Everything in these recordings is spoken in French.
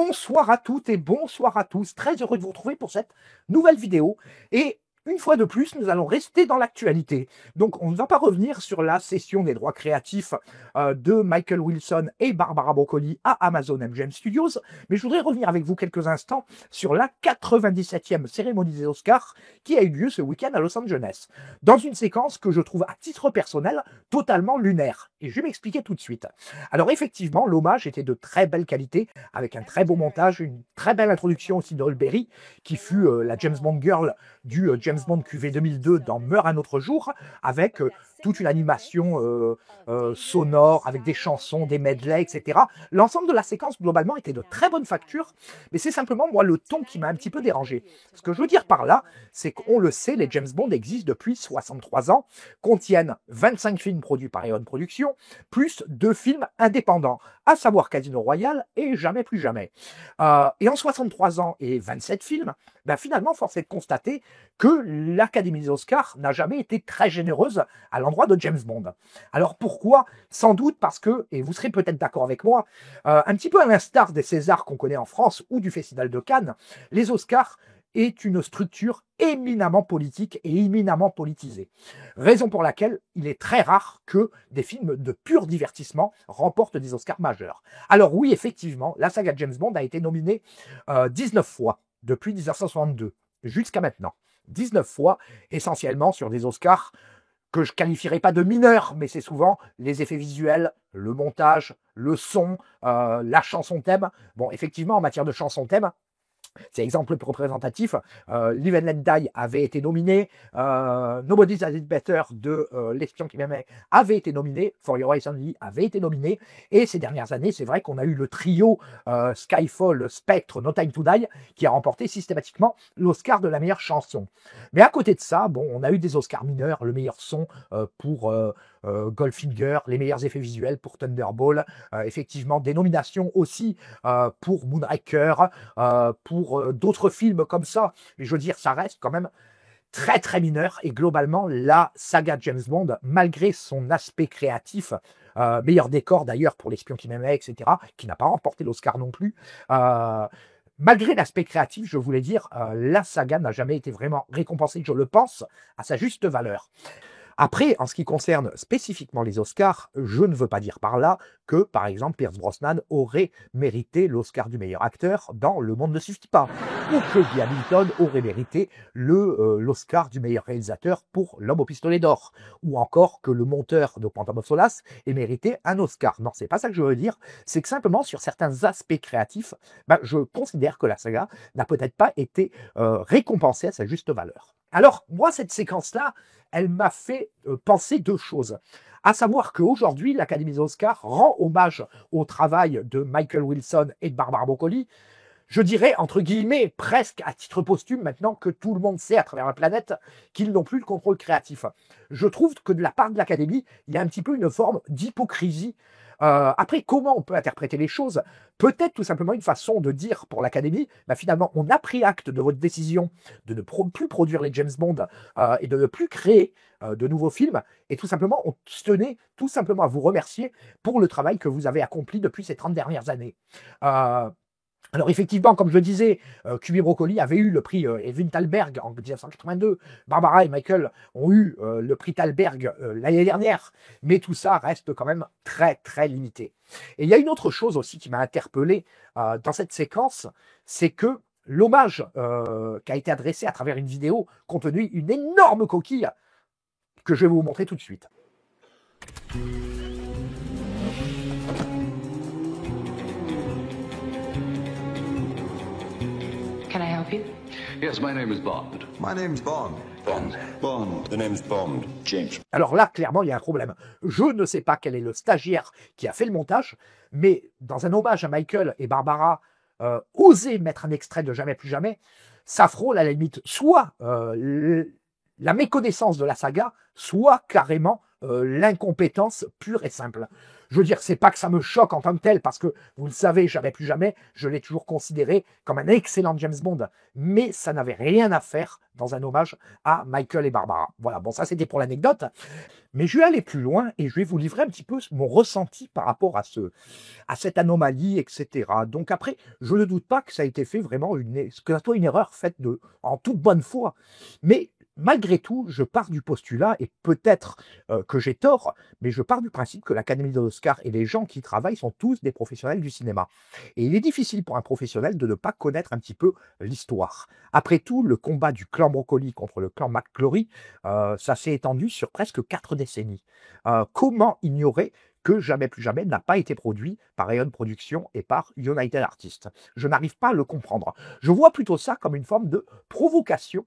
Bonsoir à toutes et bonsoir à tous. Très heureux de vous retrouver pour cette nouvelle vidéo. Et une fois de plus, nous allons rester dans l'actualité. Donc, on ne va pas revenir sur la cession des droits créatifs de Michael Wilson et Barbara Broccoli à Amazon MGM Studios, mais je voudrais revenir avec vous quelques instants sur la 97e cérémonie des Oscars qui a eu lieu ce week-end à Los Angeles, dans une séquence que je trouve à titre personnel totalement lunaire. Et je vais m'expliquer tout de suite. Alors effectivement, l'hommage était de très belle qualité, avec un très beau montage, une très belle introduction aussi de Berry, qui fut la James Bond Girl du James Bond QV 2002 dans Meurt un autre jour, avec toute une animation sonore, avec des chansons, des medleys, etc. L'ensemble de la séquence, globalement, était de très bonne facture, mais c'est simplement, moi, le ton qui m'a un petit peu dérangé. Ce que je veux dire par là, c'est qu'on le sait, les James Bond existent depuis 63 ans, contiennent 25 films produits par Eon Productions, plus 2 films indépendants, à savoir Casino Royale et Jamais plus jamais. Et en 63 ans et 27 films, ben finalement, force est de constater que l'Académie des Oscars n'a jamais été très généreuse à l'endroit de James Bond. Alors pourquoi? Sans doute parce que, et vous serez peut-être d'accord avec moi, un petit peu à l'instar des Césars qu'on connaît en France ou du Festival de Cannes, les Oscars est une structure éminemment politique et éminemment politisée. Raison pour laquelle il est très rare que des films de pur divertissement remportent des Oscars majeurs. Alors oui, effectivement, la saga James Bond a été nominée 19 fois depuis 1962 jusqu'à maintenant. 19 fois, essentiellement sur des Oscars que je qualifierais pas de mineurs, mais c'est souvent les effets visuels, le montage, le son, la chanson thème. Bon, effectivement, en matière de chanson thème, c'est exemple représentatif. Live and Let Die avait été nominé. Nobody's Has It Better de L'espion qui m'aimait avait été nominé. For Your Eyes Only avait été nominé. Et ces dernières années, c'est vrai qu'on a eu le trio Skyfall, Spectre, No Time to Die qui a remporté systématiquement l'Oscar de la meilleure chanson. Mais à côté de ça, bon, on a eu des Oscars mineurs, le meilleur son pour Goldfinger, les meilleurs effets visuels pour Thunderball, effectivement des nominations aussi pour Moonraker, pour d'autres films comme ça. Mais je veux dire, ça reste quand même très très mineur. Et globalement, la saga James Bond, malgré son aspect créatif, meilleur décor d'ailleurs pour L'espion qui m'aimait, etc., qui n'a pas remporté l'Oscar non plus, malgré l'aspect créatif, je voulais dire, la saga n'a jamais été vraiment récompensée, je le pense, à sa juste valeur. Après, en ce qui concerne spécifiquement les Oscars, je ne veux pas dire par là que, par exemple, Pierce Brosnan aurait mérité l'Oscar du meilleur acteur dans Le Monde ne suffit pas, ou que Guy Hamilton aurait mérité l'Oscar du meilleur réalisateur pour L'Homme au pistolet d'or, ou encore que le monteur de Quantum of Solace ait mérité un Oscar. Non, c'est pas ça que je veux dire, c'est que simplement sur certains aspects créatifs, je considère que la saga n'a peut-être pas été récompensée à sa juste valeur. Alors, moi, cette séquence-là, elle m'a fait penser 2 choses. À savoir qu'aujourd'hui, l'Académie des Oscars rend hommage au travail de Michael Wilson et de Barbara Broccoli, je dirais, entre guillemets, presque à titre posthume, maintenant que tout le monde sait à travers la planète qu'ils n'ont plus le contrôle créatif. Je trouve que de la part de l'Académie, il y a un petit peu une forme d'hypocrisie. Après, comment on peut interpréter les choses? Peut-être tout simplement une façon de dire pour l'Académie, finalement, on a pris acte de votre décision de ne plus produire les James Bond et de ne plus créer de nouveaux films, et tout simplement, on tenait tout simplement à vous remercier pour le travail que vous avez accompli depuis ces 30 dernières années. Alors effectivement, comme je le disais, Cubi Broccoli avait eu le prix Edwin Thalberg en 1982. Barbara et Michael ont eu le prix Thalberg l'année dernière. Mais tout ça reste quand même très très limité. Et il y a une autre chose aussi qui m'a interpellé dans cette séquence, c'est que l'hommage qui a été adressé à travers une vidéo contenait une énorme coquille que je vais vous montrer tout de suite. Can I help you? Yes, my name is Bond. My name's Bond. Bond. Bond. The name's Bond. James. Alors là, clairement, il y a un problème. Je ne sais pas quel est le stagiaire qui a fait le montage, mais dans un hommage à Michael et Barbara, oser mettre un extrait de Jamais plus jamais, ça frôle à la limite soit la méconnaissance de la saga, soit carrément l'incompétence pure et simple. Je veux dire, c'est pas que ça me choque en tant que tel, parce que, vous le savez, Jamais plus jamais, je l'ai toujours considéré comme un excellent James Bond, mais ça n'avait rien à faire dans un hommage à Michael et Barbara. Voilà, bon, ça c'était pour l'anecdote, mais je vais aller plus loin et je vais vous livrer un petit peu mon ressenti par rapport à cette anomalie, etc. Donc après, je ne doute pas que ça a été fait vraiment, que ça soit une erreur faite en toute bonne foi, mais malgré tout, je pars du postulat, et peut-être que j'ai tort, mais je pars du principe que l'Académie de l'Oscar et les gens qui y travaillent sont tous des professionnels du cinéma. Et il est difficile pour un professionnel de ne pas connaître un petit peu l'histoire. Après tout, le combat du clan Broccoli contre le clan McClory, ça s'est étendu sur presque 4 décennies. Comment ignorer que Jamais plus jamais n'a pas été produit par Eon Productions et par United Artists? Je n'arrive pas à le comprendre. Je vois plutôt ça comme une forme de provocation,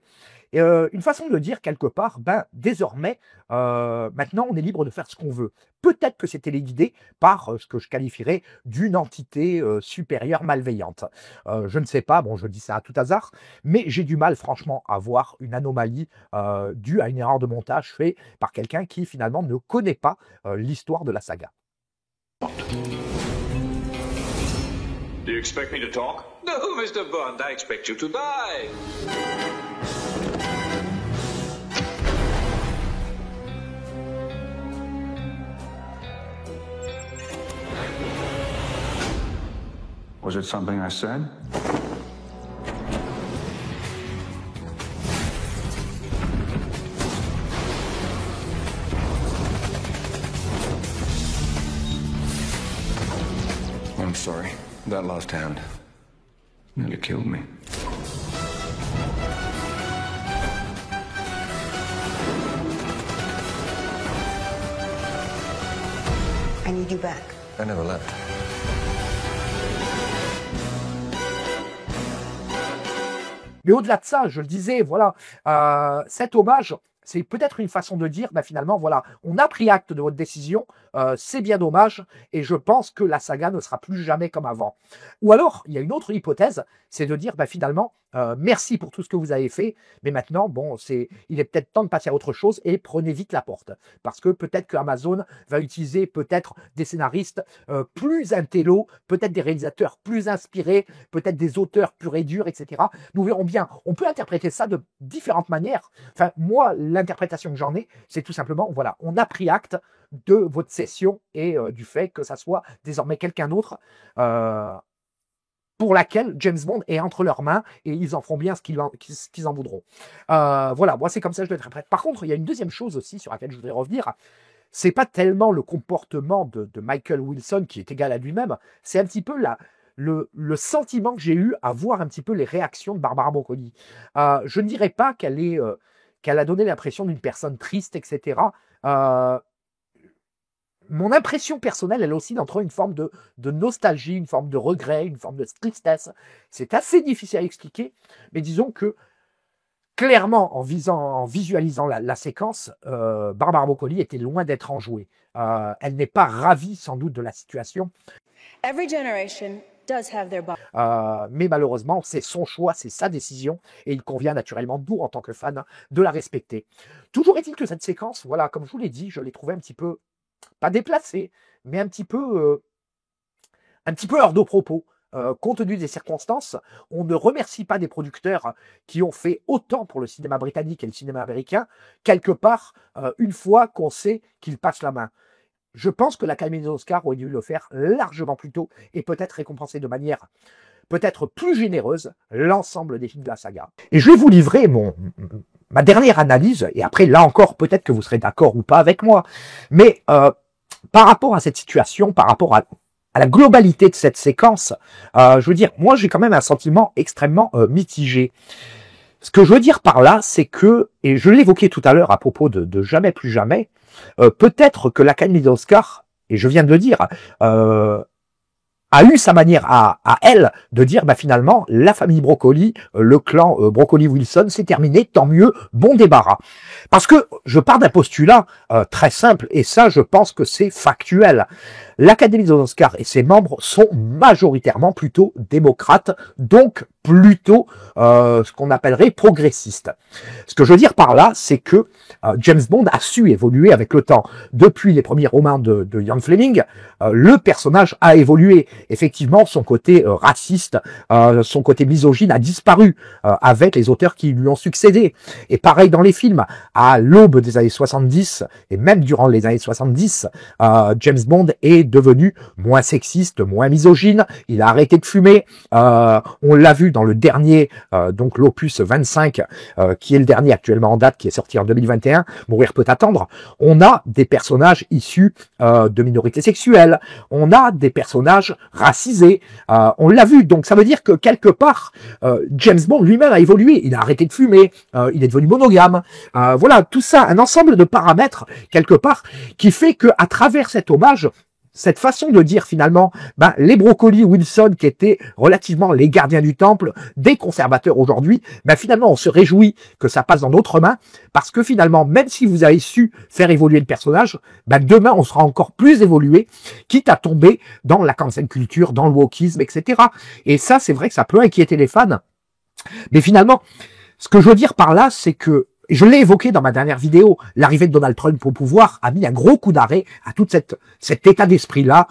et une façon de dire quelque part, désormais, maintenant on est libre de faire ce qu'on veut. Peut-être que c'est téléguidé par ce que je qualifierais d'une entité supérieure malveillante. Je ne sais pas, bon, je dis ça à tout hasard, mais j'ai du mal franchement à voir une anomalie due à une erreur de montage faite par quelqu'un qui finalement ne connaît pas l'histoire de la saga. Do you expect me to talk? No, Mr. Bond, I expect you to die. Was it something I said? I'm sorry. That last hand nearly killed me. I need you back. I never left. Mais au-delà de ça, je le disais, voilà, cet hommage, c'est peut-être une façon de dire, finalement, voilà, on a pris acte de votre décision, c'est bien dommage, et je pense que la saga ne sera plus jamais comme avant. Ou alors, il y a une autre hypothèse, c'est de dire, finalement, merci pour tout ce que vous avez fait, mais maintenant, bon, il est peut-être temps de passer à autre chose, et prenez vite la porte. Parce que peut-être que Amazon va utiliser peut-être des scénaristes plus intello, peut-être des réalisateurs plus inspirés, peut-être des auteurs purs et durs, etc. Nous verrons bien. On peut interpréter ça de différentes manières. Enfin, moi, l'interprétation que j'en ai, c'est tout simplement, voilà, on a pris acte de votre cession et du fait que ça soit désormais quelqu'un d'autre pour laquelle James Bond est entre leurs mains et ils en feront bien ce qu'ils en voudront. Voilà, moi c'est comme ça que je l'interprète. Par contre, il y a une deuxième chose aussi sur laquelle je voudrais revenir. C'est pas tellement le comportement de Michael Wilson qui est égal à lui-même, c'est un petit peu le sentiment que j'ai eu à voir un petit peu les réactions de Barbara Broccoli. Je ne dirais pas qu'elle a donné l'impression d'une personne triste, etc. Mon impression personnelle, elle est aussi d'entrer une forme de nostalgie, une forme de regret, une forme de tristesse. C'est assez difficile à expliquer, mais disons que clairement, en visualisant la séquence, Barbara Broccoli était loin d'être enjouée. Elle n'est pas ravie sans doute de la situation. Every generation does have their mais malheureusement, c'est son choix, c'est sa décision, et il convient naturellement, nous, en tant que fans, de la respecter. Toujours est-il que cette séquence, voilà, comme je vous l'ai dit, je l'ai trouvée un petit peu, pas déplacée, mais un petit peu hors de propos. Compte tenu des circonstances, on ne remercie pas des producteurs qui ont fait autant pour le cinéma britannique et le cinéma américain, quelque part, une fois qu'on sait qu'ils passent la main. Je pense que l'Académie des Oscars aurait dû le faire largement plus tôt et peut-être récompenser de manière peut-être plus généreuse l'ensemble des films de la saga. Et je vais vous livrer ma dernière analyse, et après, là encore, peut-être que vous serez d'accord ou pas avec moi, mais par rapport à cette situation, par rapport à la globalité de cette séquence, je veux dire, moi j'ai quand même un sentiment extrêmement mitigé. Ce que je veux dire par là, c'est que, et je l'évoquais tout à l'heure à propos de Jamais plus jamais, peut-être que l'Académie des Oscars, et je viens de le dire, a eu sa manière à elle de dire finalement la famille Broccoli, le clan Broccoli-Wilson, c'est terminé, tant mieux, bon débarras. Parce que je pars d'un postulat très simple, et ça je pense que c'est factuel. L'Académie des Oscars et ses membres sont majoritairement plutôt démocrates, donc plutôt ce qu'on appellerait progressiste. Ce que je veux dire par là, c'est que James Bond a su évoluer avec le temps. Depuis les premiers romans de Ian Fleming, le personnage a évolué. Effectivement, son côté raciste, son côté misogyne a disparu avec les auteurs qui lui ont succédé. Et pareil dans les films, à l'aube des années 70, et même durant les années 70, James Bond est devenu moins sexiste, moins misogyne, il a arrêté de fumer, on l'a vu dans le dernier, donc l'opus 25, qui est le dernier actuellement en date, qui est sorti en 2021, Mourir peut attendre. On a des personnages issus de minorités sexuelles, on a des personnages racisés, on l'a vu, donc ça veut dire que quelque part, James Bond lui-même a évolué, il a arrêté de fumer, il est devenu monogame, voilà, tout ça, un ensemble de paramètres, quelque part, qui fait que à travers cet hommage, cette façon de dire finalement, les brocolis Wilson qui étaient relativement les gardiens du temple, des conservateurs aujourd'hui, finalement on se réjouit que ça passe dans d'autres mains, parce que finalement, même si vous avez su faire évoluer le personnage, demain on sera encore plus évolué, quitte à tomber dans la cancel culture, dans le wokisme, etc. Et ça, c'est vrai que ça peut inquiéter les fans. Mais finalement, ce que je veux dire par là, c'est que, et je l'ai évoqué dans ma dernière vidéo, l'arrivée de Donald Trump au pouvoir a mis un gros coup d'arrêt à tout cet état d'esprit-là.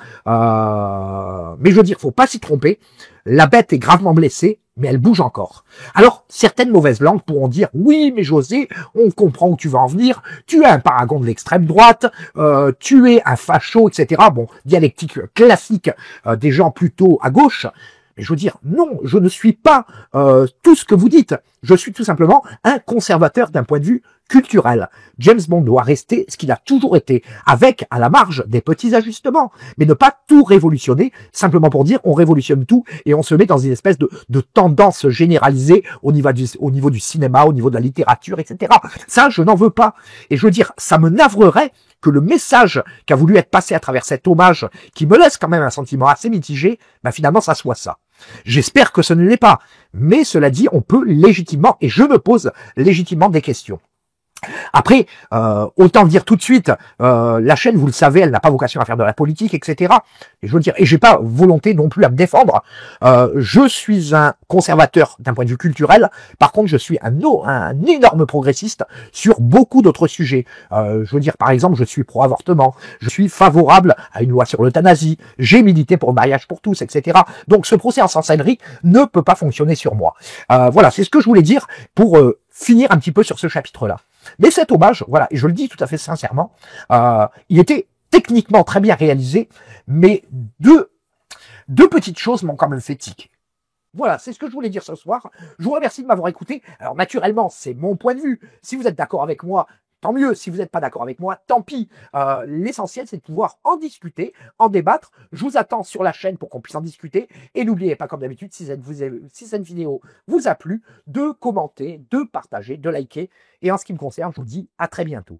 Mais je veux dire, faut pas s'y tromper. La bête est gravement blessée, mais elle bouge encore. Alors, certaines mauvaises langues pourront dire « Oui, mais José, on comprend où tu vas en venir. Tu es un paragon de l'extrême droite, tu es un facho, etc. » Bon, dialectique classique des gens plutôt à gauche. Mais je veux dire, non, je ne suis pas tout ce que vous dites. Je suis tout simplement un conservateur d'un point de vue culturel. James Bond doit rester ce qu'il a toujours été, avec, à la marge, des petits ajustements, mais ne pas tout révolutionner, simplement pour dire on révolutionne tout et on se met dans une espèce de tendance généralisée au niveau du cinéma, au niveau de la littérature, etc. Ça, je n'en veux pas. Et je veux dire, ça me navrerait que le message qui a voulu être passé à travers cet hommage, qui me laisse quand même un sentiment assez mitigé, finalement ça soit ça. J'espère que ce ne l'est pas, mais cela dit, on peut légitimement, et je me pose légitimement des questions. Après, autant le dire tout de suite, la chaîne, vous le savez, elle n'a pas vocation à faire de la politique, etc. Et je veux dire, et j'ai pas volonté non plus à me défendre. Je suis un conservateur d'un point de vue culturel. Par contre, je suis un énorme progressiste sur beaucoup d'autres sujets. Je veux dire, par exemple, je suis pro-avortement. Je suis favorable à une loi sur l'euthanasie. J'ai milité pour le mariage pour tous, etc. Donc, ce procès en sorcellerie ne peut pas fonctionner sur moi. Voilà, c'est ce que je voulais dire pour finir un petit peu sur ce chapitre-là. Mais cet hommage, voilà, et je le dis tout à fait sincèrement, il était techniquement très bien réalisé, mais deux petites choses m'ont quand même fait tiquer. Voilà, c'est ce que je voulais dire ce soir. Je vous remercie de m'avoir écouté. Alors naturellement, c'est mon point de vue. Si vous êtes d'accord avec moi, tant mieux. Si vous n'êtes pas d'accord avec moi, tant pis. L'essentiel, c'est de pouvoir en discuter, en débattre. Je vous attends sur la chaîne pour qu'on puisse en discuter. Et n'oubliez pas, comme d'habitude, si cette vidéo vous a plu, de commenter, de partager, de liker. Et en ce qui me concerne, je vous dis à très bientôt.